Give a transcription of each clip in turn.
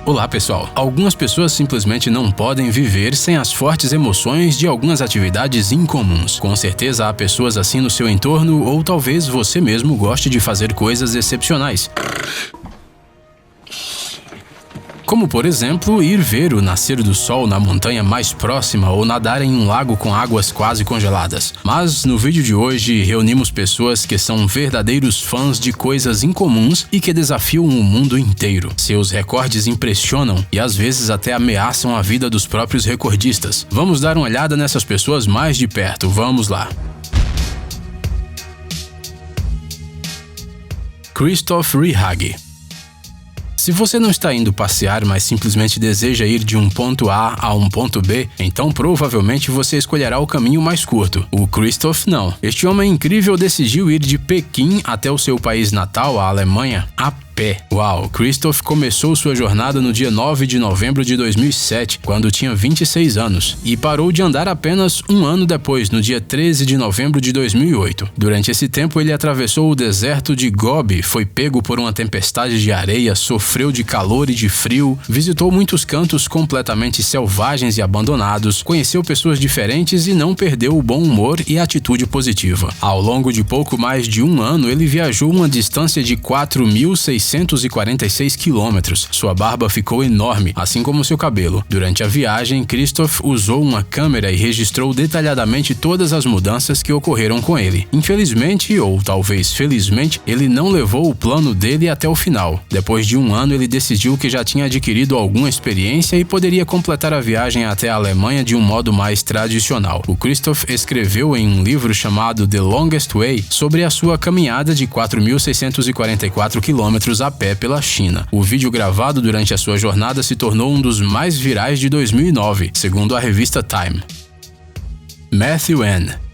Olá pessoal, algumas pessoas simplesmente não podem viver sem as fortes emoções de algumas atividades incomuns. Com certeza há pessoas assim no seu entorno ou talvez você mesmo goste de fazer coisas excepcionais. Como, por exemplo, ir ver o nascer do sol na montanha mais próxima ou nadar em um lago com águas quase congeladas. Mas, no vídeo de hoje, reunimos pessoas que são verdadeiros fãs de coisas incomuns e que desafiam o mundo inteiro. Seus recordes impressionam e às vezes até ameaçam a vida dos próprios recordistas. Vamos dar uma olhada nessas pessoas mais de perto, vamos lá. Christoph Rehhage. Se você não está indo passear, mas simplesmente deseja ir de um ponto A a um ponto B, então provavelmente você escolherá o caminho mais curto. O Christoph não. Este homem incrível decidiu ir de Pequim até o seu país natal, a Alemanha, a pé. Uau! Christoph começou sua jornada no dia 9 de novembro de 2007, quando tinha 26 anos, e parou de andar apenas um ano depois, no dia 13 de novembro de 2008. Durante esse tempo, ele atravessou o deserto de Gobi, foi pego por uma tempestade de areia, sofreu de calor e de frio, visitou muitos cantos completamente selvagens e abandonados, conheceu pessoas diferentes e não perdeu o bom humor e a atitude positiva. Ao longo de pouco mais de um ano, ele viajou uma distância de 4.646 quilômetros. Sua barba ficou enorme, assim como seu cabelo. Durante a viagem, Christoph usou uma câmera e registrou detalhadamente todas as mudanças que ocorreram com ele. Infelizmente, ou talvez felizmente, ele não levou o plano dele até o final. Depois de um ano, ele decidiu que já tinha adquirido alguma experiência e poderia completar a viagem até a Alemanha de um modo mais tradicional. O Christoph escreveu em um livro chamado The Longest Way sobre a sua caminhada de 4.644 quilômetros a pé pela China. O vídeo gravado durante a sua jornada se tornou um dos mais virais de 2009, segundo a revista Time. Matthew N.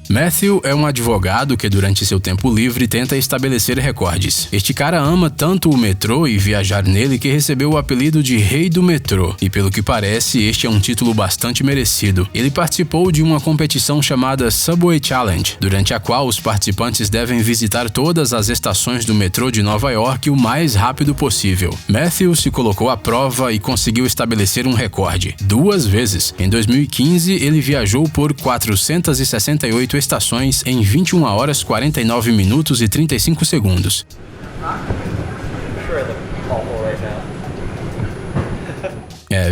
Matthew é um advogado que durante seu tempo livre tenta estabelecer recordes. Este cara ama tanto o metrô e viajar nele que recebeu o apelido de Rei do Metrô, e pelo que parece, este é um título bastante merecido. Ele participou de uma competição chamada Subway Challenge, durante a qual os participantes devem visitar todas as estações do metrô de Nova York o mais rápido possível. Matthew se colocou à prova e conseguiu estabelecer um recorde 2 vezes. Em 2015, ele viajou por 468 estações em 21 horas 49 minutos e 35 segundos.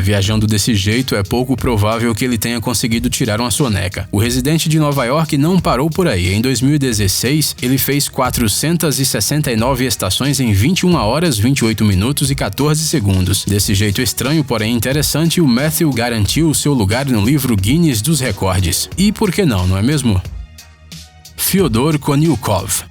Viajando desse jeito, é pouco provável que ele tenha conseguido tirar uma soneca. O residente de Nova York não parou por aí. Em 2016, ele fez 469 estações em 21 horas, 28 minutos e 14 segundos. Desse jeito estranho, porém interessante, o Matthew garantiu seu lugar no livro Guinness dos Recordes. E por que não, não é mesmo? Fyodor Konyukov.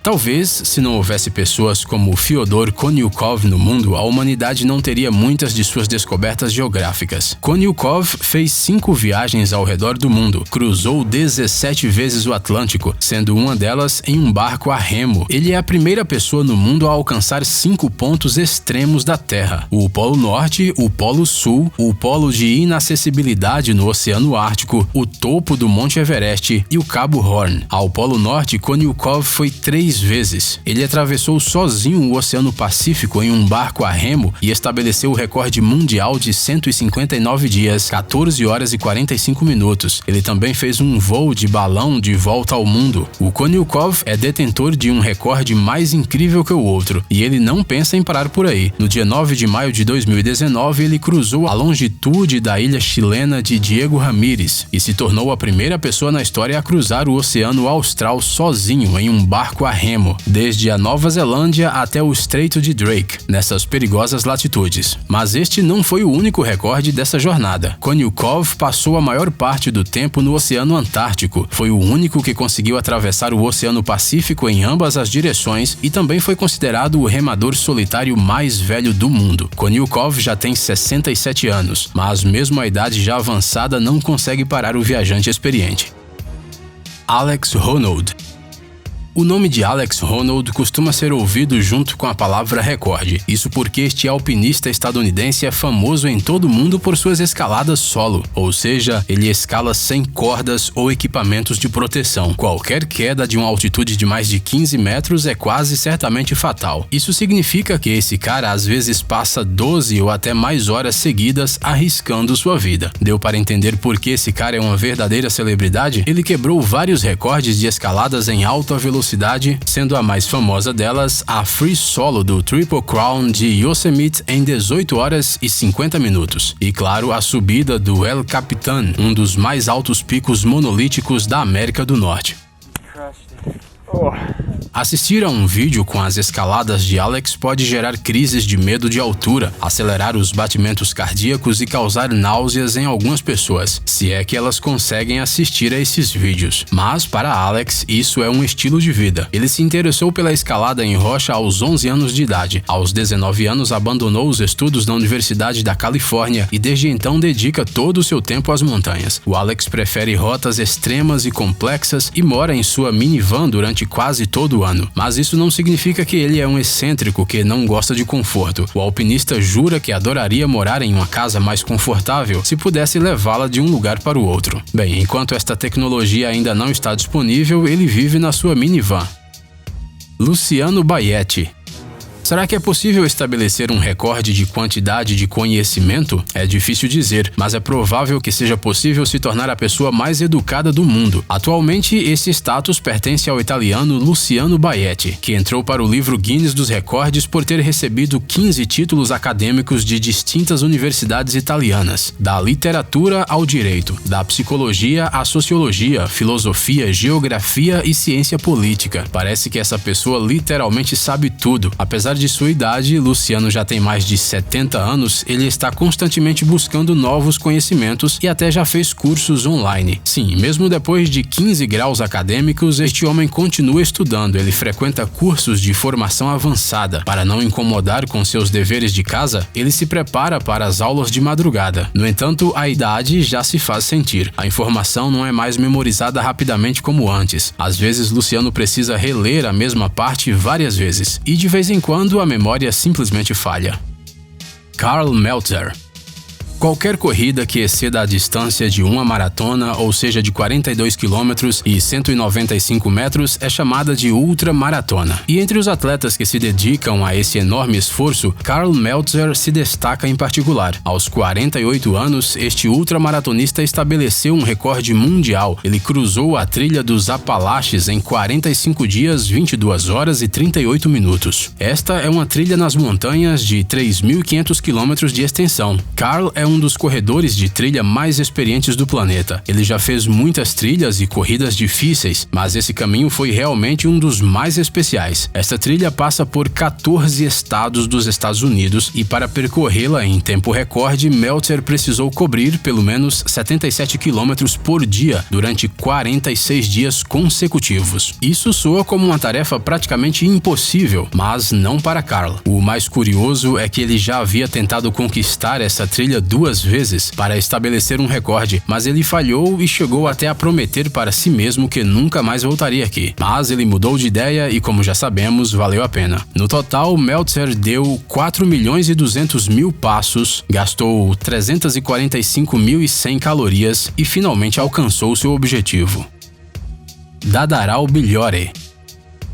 Talvez, se não houvesse pessoas como Fyodor Konyukov no mundo, a humanidade não teria muitas de suas descobertas geográficas. Konyukov fez 5 viagens ao redor do mundo, cruzou 17 vezes o Atlântico, sendo uma delas em um barco a remo. Ele é a primeira pessoa no mundo a alcançar 5 pontos extremos da Terra: o Polo Norte, o Polo Sul, o Polo de Inacessibilidade no Oceano Ártico, o topo do Monte Everest e o Cabo Horn. Ao Polo Norte, Konyukov foi 3 vezes. Ele atravessou sozinho o Oceano Pacífico em um barco a remo e estabeleceu o recorde mundial de 159 dias, 14 horas e 45 minutos. Ele também fez um voo de balão de volta ao mundo. O Konyukov é detentor de um recorde mais incrível que o outro, e ele não pensa em parar por aí. No dia 9 de maio de 2019, ele cruzou a longitude da ilha chilena de Diego Ramírez e se tornou a primeira pessoa na história a cruzar o Oceano Austral sozinho em um barco a remo, desde a Nova Zelândia até o Estreito de Drake, nessas perigosas latitudes. Mas este não foi o único recorde dessa jornada. Konyukov passou a maior parte do tempo no Oceano Antártico, foi o único que conseguiu atravessar o Oceano Pacífico em ambas as direções e também foi considerado o remador solitário mais velho do mundo. Konyukov já tem 67 anos, mas mesmo a idade já avançada não consegue parar o viajante experiente. Alex Honnold. O nome de Alex Honnold costuma ser ouvido junto com a palavra recorde. Isso porque este alpinista estadunidense é famoso em todo o mundo por suas escaladas solo, ou seja, ele escala sem cordas ou equipamentos de proteção. Qualquer queda de uma altitude de mais de 15 metros é quase certamente fatal. Isso significa que esse cara às vezes passa 12 ou até mais horas seguidas arriscando sua vida. Deu para entender por que esse cara é uma verdadeira celebridade? Ele quebrou vários recordes de escaladas em alta velocidade, sendo a mais famosa delas a Free Solo do Triple Crown de Yosemite em 18 horas e 50 minutos. E claro, a subida do El Capitan, um dos mais altos picos monolíticos da América do Norte. Assistir a um vídeo com as escaladas de Alex pode gerar crises de medo de altura, acelerar os batimentos cardíacos e causar náuseas em algumas pessoas, se é que elas conseguem assistir a esses vídeos. Mas para Alex, isso é um estilo de vida. Ele se interessou pela escalada em rocha aos 11 anos de idade. Aos 19 anos, abandonou os estudos na Universidade da Califórnia e desde então dedica todo o seu tempo às montanhas. O Alex prefere rotas extremas e complexas e mora em sua minivan durante quase todo o ano. Mas isso não significa que ele é um excêntrico que não gosta de conforto. O alpinista jura que adoraria morar em uma casa mais confortável se pudesse levá-la de um lugar para o outro. Bem, enquanto esta tecnologia ainda não está disponível, ele vive na sua minivan. Luciano Baietti. Será que é possível estabelecer um recorde de quantidade de conhecimento? É difícil dizer, mas é provável que seja possível se tornar a pessoa mais educada do mundo. Atualmente, esse status pertence ao italiano Luciano Baietti, que entrou para o livro Guinness dos Recordes por ter recebido 15 títulos acadêmicos de distintas universidades italianas, da literatura ao direito, da psicologia à sociologia, filosofia, geografia e ciência política. Parece que essa pessoa literalmente sabe tudo. Apesar de sua idade, Luciano já tem mais de 70 anos, ele está constantemente buscando novos conhecimentos e até já fez cursos online. Sim, mesmo depois de 15 graus acadêmicos, este homem continua estudando. Ele frequenta cursos de formação avançada. Para não incomodar com seus deveres de casa, ele se prepara para as aulas de madrugada. No entanto, a idade já se faz sentir. A informação não é mais memorizada rapidamente como antes. Às vezes, Luciano precisa reler a mesma parte várias vezes. E de vez em quando, a memória simplesmente falha. Karl Meltzer. Qualquer corrida que exceda a distância de uma maratona, ou seja, de 42 km e 195 metros, é chamada de ultramaratona. E entre os atletas que se dedicam a esse enorme esforço, Karl Meltzer se destaca em particular. Aos 48 anos, este ultramaratonista estabeleceu um recorde mundial. Ele cruzou a trilha dos Apalaches em 45 dias, 22 horas e 38 minutos. Esta é uma trilha nas montanhas de 3.500 km de extensão. Karl é um dos corredores de trilha mais experientes do planeta. Ele já fez muitas trilhas e corridas difíceis, mas esse caminho foi realmente um dos mais especiais. Esta trilha passa por 14 estados dos Estados Unidos e para percorrê-la em tempo recorde, Meltzer precisou cobrir pelo menos 77 km por dia durante 46 dias consecutivos. Isso soa como uma tarefa praticamente impossível, mas não para Karl. O mais curioso é que ele já havia tentado conquistar essa trilha duas vezes para estabelecer um recorde, mas ele falhou e chegou até a prometer para si mesmo que nunca mais voltaria aqui. Mas ele mudou de ideia e, como já sabemos, valeu a pena. No total, Meltzer deu 4.200.000 passos, gastou 345.100 calorias e finalmente alcançou seu objetivo. Dadaral Bigliori.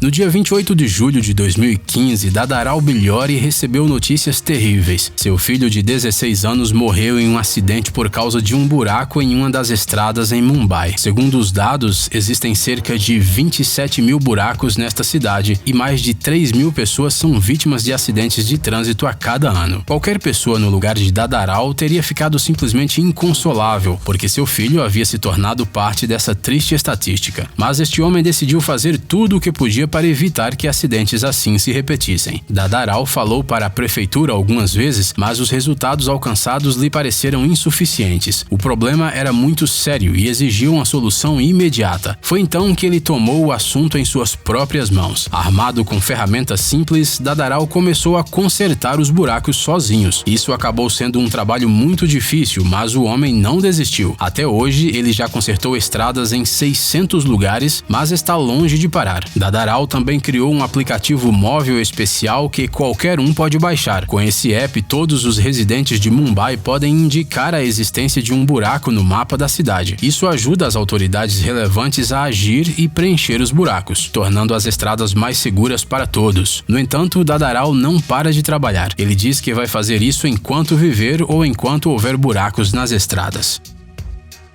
No dia 28 de julho de 2015, Dadaral Bigliori recebeu notícias terríveis. Seu filho de 16 anos morreu em um acidente por causa de um buraco em uma das estradas em Mumbai. Segundo os dados, existem cerca de 27.000 buracos nesta cidade e mais de 3.000 pessoas são vítimas de acidentes de trânsito a cada ano. Qualquer pessoa no lugar de Dadaral teria ficado simplesmente inconsolável, porque seu filho havia se tornado parte dessa triste estatística. Mas este homem decidiu fazer tudo o que podia para evitar que acidentes assim se repetissem. Dadaral falou para a prefeitura algumas vezes, mas os resultados alcançados lhe pareceram insuficientes. O problema era muito sério e exigia uma solução imediata. Foi então que ele tomou o assunto em suas próprias mãos. Armado com ferramentas simples, Dadaral começou a consertar os buracos sozinhos. Isso acabou sendo um trabalho muito difícil, mas o homem não desistiu. Até hoje, ele já consertou estradas em 600 lugares, mas está longe de parar. Dadaral também criou um aplicativo móvel especial que qualquer um pode baixar. Com esse app, todos os residentes de Mumbai podem indicar a existência de um buraco no mapa da cidade. Isso ajuda as autoridades relevantes a agir e preencher os buracos, tornando as estradas mais seguras para todos. No entanto, Dadaral não para de trabalhar. Ele diz que vai fazer isso enquanto viver ou enquanto houver buracos nas estradas.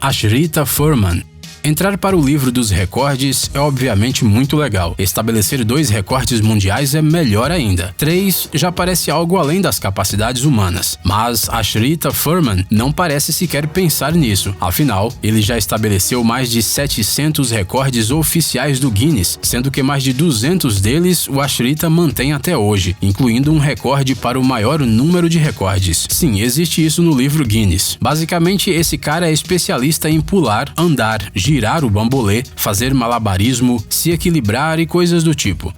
Ashrita Furman. Entrar para o livro dos recordes é obviamente muito legal. Estabelecer 2 recordes mundiais é melhor ainda. 3 já parece algo além das capacidades humanas. Mas Ashrita Furman não parece sequer pensar nisso. Afinal, ele já estabeleceu mais de 700 recordes oficiais do Guinness, sendo que mais de 200 deles o Ashrita mantém até hoje, incluindo um recorde para o maior número de recordes. Sim, existe isso no livro Guinness. Basicamente, esse cara é especialista em pular, andar, girar o bambolê, fazer malabarismo, se equilibrar e coisas do tipo.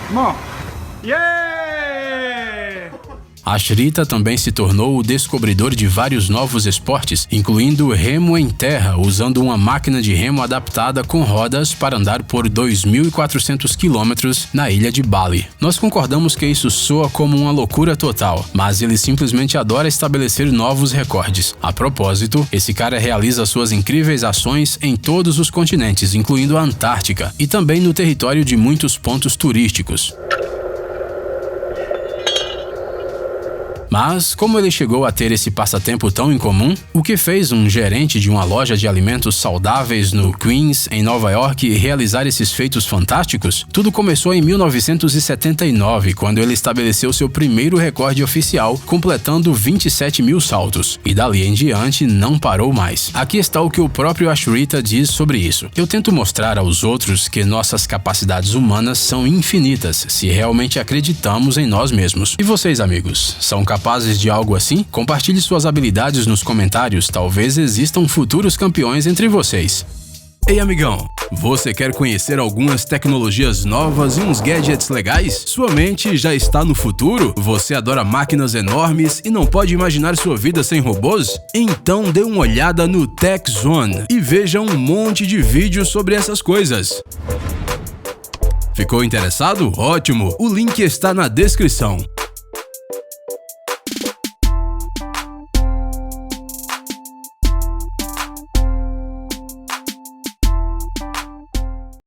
Come on. Yeah! Ashrita também se tornou o descobridor de vários novos esportes, incluindo remo em terra, usando uma máquina de remo adaptada com rodas para andar por 2.400 quilômetros na ilha de Bali. Nós concordamos que isso soa como uma loucura total, mas ele simplesmente adora estabelecer novos recordes. A propósito, esse cara realiza suas incríveis ações em todos os continentes, incluindo a Antártica, e também no território de muitos pontos turísticos. Mas, como ele chegou a ter esse passatempo tão incomum? O que fez um gerente de uma loja de alimentos saudáveis no Queens, em Nova York, realizar esses feitos fantásticos? Tudo começou em 1979, quando ele estabeleceu seu primeiro recorde oficial, completando 27 mil saltos. E dali em diante, não parou mais. Aqui está o que o próprio Ashrita diz sobre isso. Eu tento mostrar aos outros que nossas capacidades humanas são infinitas, se realmente acreditamos em nós mesmos. E vocês, amigos, são capazes de algo assim? Compartilhe suas habilidades nos comentários, talvez existam futuros campeões entre vocês. Ei, amigão, você quer conhecer algumas tecnologias novas e uns gadgets legais? Sua mente já está no futuro? Você adora máquinas enormes e não pode imaginar sua vida sem robôs? Então dê uma olhada no Tech Zone e veja um monte de vídeos sobre essas coisas. Ficou interessado? Ótimo! O link está na descrição.